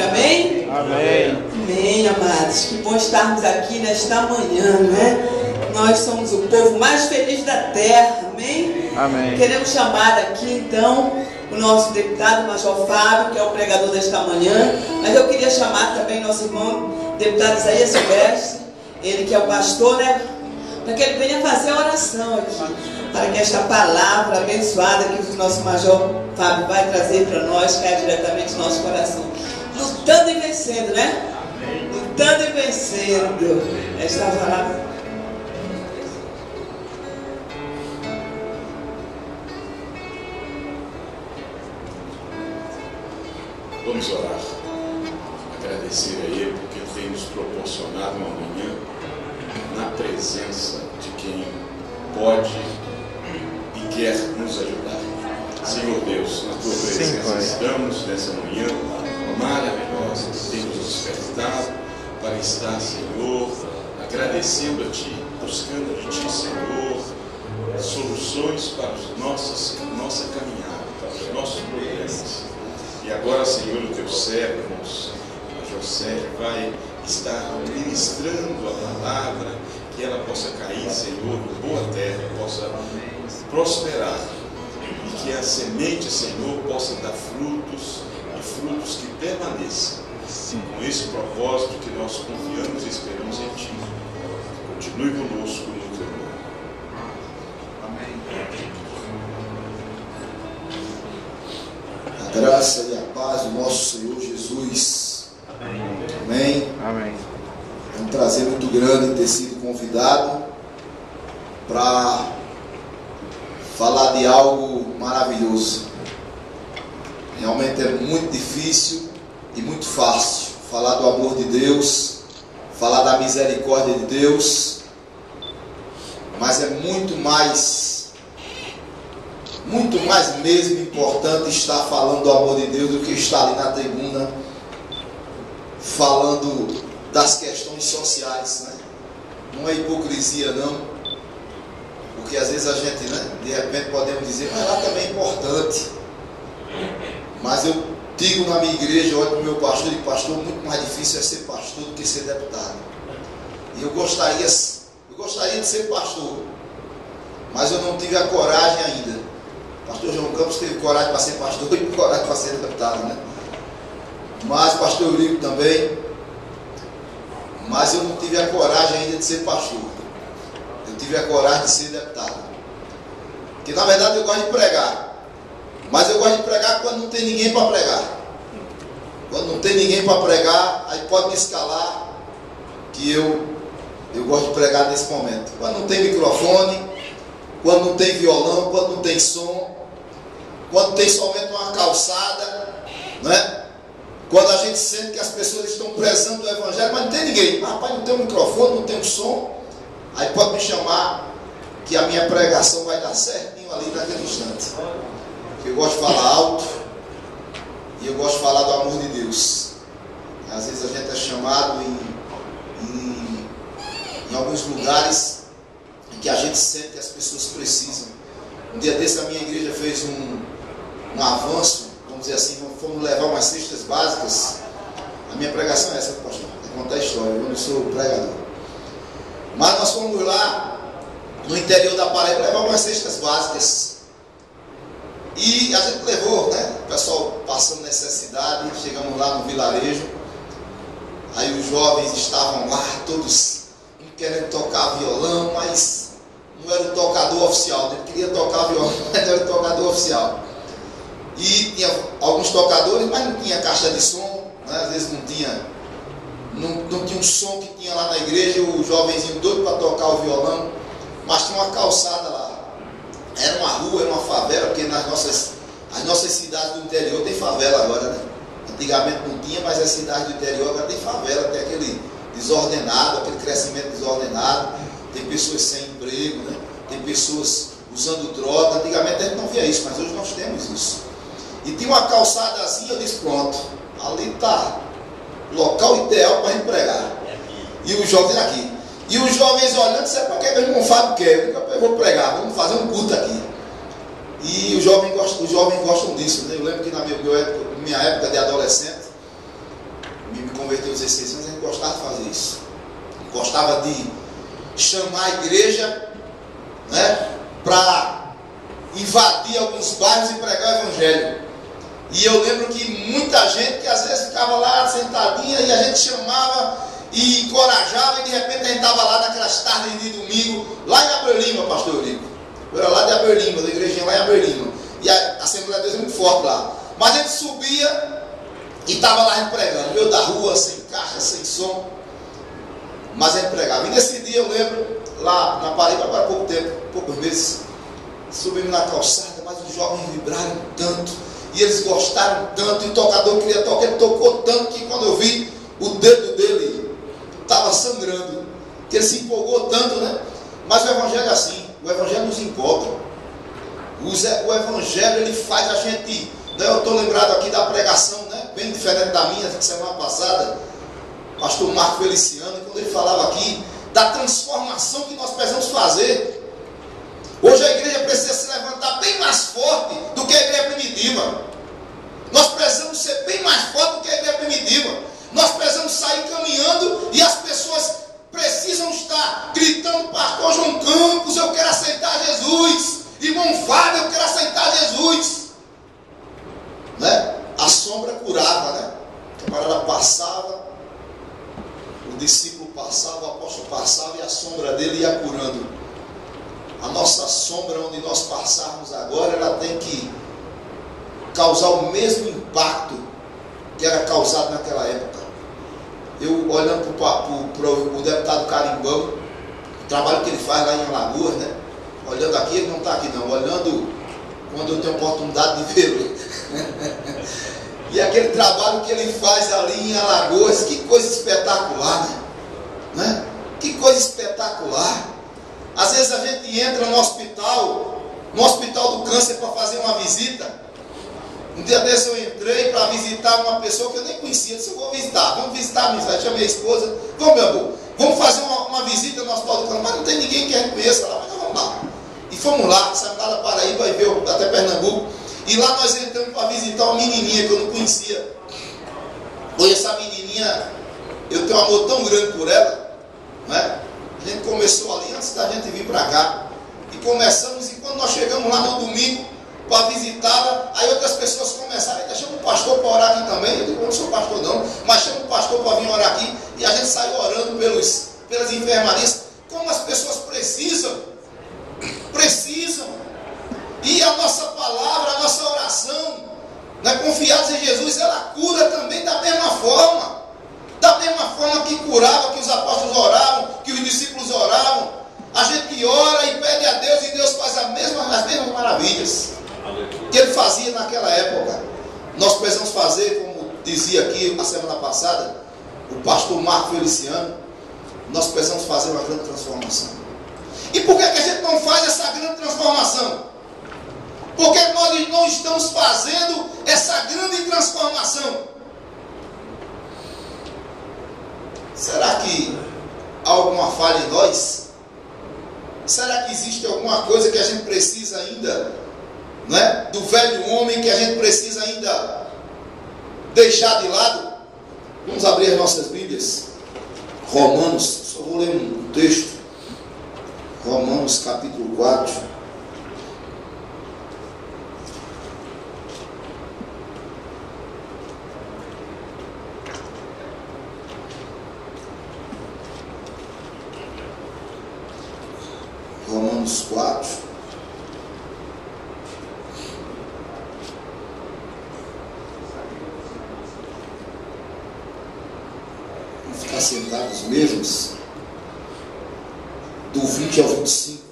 amém? Amém. Amém, amados. Que bom estarmos aqui nesta manhã, não é? Nós somos o povo mais feliz da terra, amém? Amém. Queremos chamar aqui, então, o nosso deputado Major Fábio, que é o pregador desta manhã. Mas eu queria chamar também nosso irmão, deputado Isaías Silvestre, ele que é o pastor, né? Para que ele venha fazer a oração aqui, para que esta palavra abençoada que o nosso Major Fábio vai trazer para nós caia diretamente no nosso coração. Lutando e vencendo, né? Lutando e vencendo. Esta palavra. Vamos orar. Agradecer a Ele porque tem nos proporcionado uma manhã na presença de quem pode e quer nos ajudar. Senhor Deus, na Tua presença estamos nessa manhã maravilhosa, tem nos despertado para estar, Senhor, agradecendo a Ti, buscando de Ti, Senhor, soluções para nossa caminhada, para os nossos problemas. E agora, Senhor, o Teu servo, Major Sérgio, vai estar ministrando a palavra, que ela possa cair, Senhor, em boa terra, possa prosperar, e que a semente, Senhor, possa dar frutos, e frutos que permaneçam. Com esse propósito que nós confiamos e esperamos em Ti. Continue conosco no Teu nome. Amém. A graça e a paz do nosso Senhor Jesus. Amém. Amém. Amém. É um prazer muito grande ter sido convidado para falar de algo maravilhoso. Realmente é muito difícil e muito fácil falar do amor de Deus, falar da misericórdia de Deus, mas é muito mais mesmo importante estar falando do amor de Deus do que estar ali na tribuna falando das questões sociais, né? Não é hipocrisia não, porque às vezes a gente, né, de repente podemos dizer, mas lá também é importante. Mas eu digo na minha igreja, olho para o meu pastor, e pastor, muito mais difícil é ser pastor do que ser deputado. E eu gostaria de ser pastor, mas eu não tive a coragem ainda. Pastor João Campos teve coragem para ser pastor e coragem para ser deputado, né? Mas pastor Eurico também. Mas eu não tive a coragem ainda de ser pastor. Eu tive a coragem de ser deputado. Porque na verdade eu gosto de pregar. Mas eu gosto de pregar quando não tem ninguém para pregar. Quando não tem ninguém para pregar, aí pode me escalar, que eu gosto de pregar nesse momento. Quando não tem microfone, quando não tem violão, quando não tem som, quando tem somente uma calçada, né? Quando a gente sente que as pessoas estão prezando o evangelho, mas não tem ninguém. Rapaz, não tem um microfone, não tem um som, aí pode me chamar, que a minha pregação vai dar certinho ali naquele instante. Eu gosto de falar alto e eu gosto de falar do amor de Deus. Às vezes a gente é chamado em alguns lugares em que a gente sente que as pessoas precisam. Um dia desse a minha igreja fez um avanço, vamos dizer assim, fomos levar umas cestas básicas. A minha pregação é essa, pastor, é contar a história, eu não sou pregador. Mas nós fomos lá no interior da Paraíba levar umas cestas básicas. E a gente levou, né? O pessoal passando necessidade, chegamos lá no vilarejo. Aí os jovens estavam lá, todos querendo tocar violão, mas não era o tocador oficial. Ele queria tocar violão, mas não era o tocador oficial. E tinha alguns tocadores, mas não tinha caixa de som, né? Às vezes não tinha um som que tinha lá na igreja, o jovenzinho doido para tocar o violão, mas tinha uma calçada lá. Era uma rua, era uma favela, porque as nossas cidades do interior tem favela agora, né? Antigamente não tinha, mas as cidades do interior agora tem favela, tem aquele desordenado, aquele crescimento desordenado, tem pessoas sem emprego, né? Tem pessoas usando droga. Antigamente a gente não via isso, mas hoje nós temos isso. E tinha uma calçadazinha, eu disse, pronto, ali está local ideal para a gente pregar. E os jovens aqui. E os jovens olhando, sabe para que meu irmão Fábio quer? Eu vou pregar, vamos fazer um culto aqui. E os jovens gostam disso, né? Eu lembro que na minha época de adolescente, ou 16 anos, a gente gostava de fazer isso. Gostava de chamar a igreja, né, para invadir alguns bairros e pregar o evangelho. E eu lembro que muita gente que às vezes ficava lá sentadinha e a gente chamava e encorajava, e de repente a gente estava lá naquelas tardes de domingo, lá em Aberlima, pastor Eurico. Eu era lá de Aberlima, da igrejinha lá em Aberlima. E a Assembleia de Deus é muito forte lá. Mas a gente subia e estava lá a gente pregando, no meio da rua, sem caixa, sem som. Mas a gente pregava. E nesse dia eu lembro, lá na Paraíba, agora há pouco tempo, poucos meses, subimos na calçada, mas os jovens vibraram tanto, e eles gostaram tanto, e o tocador queria tocar, ele tocou tanto que quando eu vi, o dedo dele estava sangrando, que ele se empolgou tanto, né? Mas o evangelho é assim, o evangelho nos empolga. O evangelho, ele faz a gente, né? Eu estou lembrado aqui da pregação, né? Bem diferente da minha, semana passada, pastor Marco Feliciano, quando ele falava aqui da transformação que nós precisamos fazer. Hoje a igreja precisa se levantar bem mais forte do que a igreja primitiva. Nós precisamos ser bem mais forte do que a igreja primitiva. Nós precisamos sair caminhando e as pessoas precisam estar gritando: pastor João Campos, eu quero aceitar Jesus. Irmão Fábio, eu quero aceitar Jesus. Né? A sombra curava, né? A camarada passava, o discípulo passava, o apóstolo passava e a sombra dele ia curando. A nossa sombra, onde nós passarmos agora, ela tem que causar o mesmo impacto que era causado naquela época. Eu olhando para o deputado Carimbão, o trabalho que ele faz lá em Alagoas, né? Olhando aqui, ele não está aqui não, olhando quando eu tenho oportunidade de vê-lo. E aquele trabalho que ele faz ali em Alagoas, que coisa espetacular, né? Que coisa espetacular. Às vezes a gente entra no hospital do câncer para fazer uma visita. Um dia desse eu entrei para visitar uma pessoa que eu nem conhecia. Eu disse: eu vou visitar, vamos visitar a minha, chamei a esposa, vamos meu amor, vamos fazer uma visita no hospital do câncer. Mas não tem ninguém que a gente conheça lá, mas vamos lá. E fomos lá, saímos lá da Paraíba e veio até Pernambuco. E lá nós entramos para visitar uma menininha que eu não conhecia. Hoje essa menininha, eu tenho um amor tão grande por ela, né? A gente começou ali antes da gente vir para cá. E começamos, e quando nós chegamos lá no domingo para visitá-la, aí outras pessoas começaram: chama o pastor para orar aqui também. Eu digo: eu não sou pastor não, mas chama o pastor para vir orar aqui. E a gente saiu orando pelas enfermarias. Como as pessoas precisam. E a nossa palavra, a nossa oração, né, confiados em Jesus, ela cura também da mesma forma. Da mesma forma que curava, que os apóstolos oravam, que os discípulos oravam. A gente ora e pede a Deus, e Deus faz as mesmas maravilhas que Ele fazia naquela época. Nós precisamos fazer, como dizia aqui a semana passada o pastor Marco Feliciano, nós precisamos fazer uma grande transformação. E por que a gente não faz essa grande transformação? Por que nós não estamos fazendo essa grande transformação? Será que há alguma falha em nós? Será que existe alguma coisa que a gente precisa ainda, né, do velho homem, que a gente precisa ainda deixar de lado? Vamos abrir as nossas Bíblias. Romanos, só vou ler um texto. Romanos capítulo 4. Romanos 4. Vamos ficar sentados mesmos. Do 20 ao 25.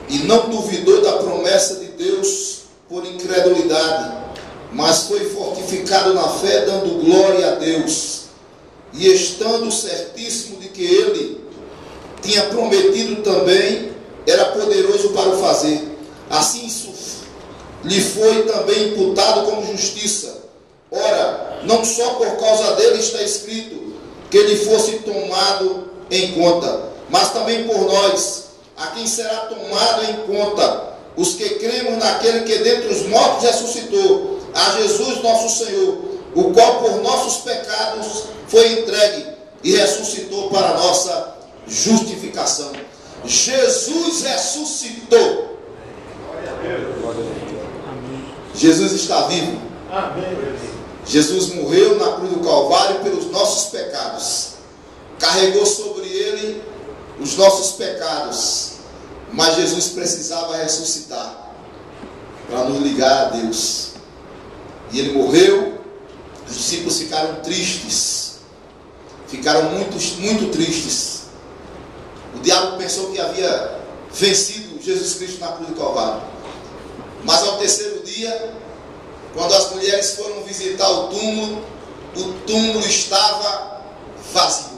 E não duvidou da promessa de Deus por incredulidade, mas foi fortificado na fé, dando glória a Deus, e estando certíssimo de que Ele tinha prometido também, era poderoso para o fazer. Assim isso lhe foi também imputado como justiça. Ora, não só por causa dele está escrito que ele fosse tomado em conta, mas também por nós, a quem será tomado em conta, os que cremos naquele que dentre os mortos ressuscitou, a Jesus nosso Senhor, o qual por nossos pecados foi entregue e ressuscitou para a nossa justificação. Jesus ressuscitou. Jesus está vivo. Jesus morreu na cruz do Calvário pelos nossos pecados. Carregou sobre ele os nossos pecados. Mas Jesus precisava ressuscitar para nos ligar a Deus. E ele morreu. Os discípulos ficaram tristes. Ficaram muito tristes. O diabo pensou que havia vencido Jesus Cristo na cruz do Calvário. Mas ao terceiro dia, quando as mulheres foram visitar o túmulo estava vazio.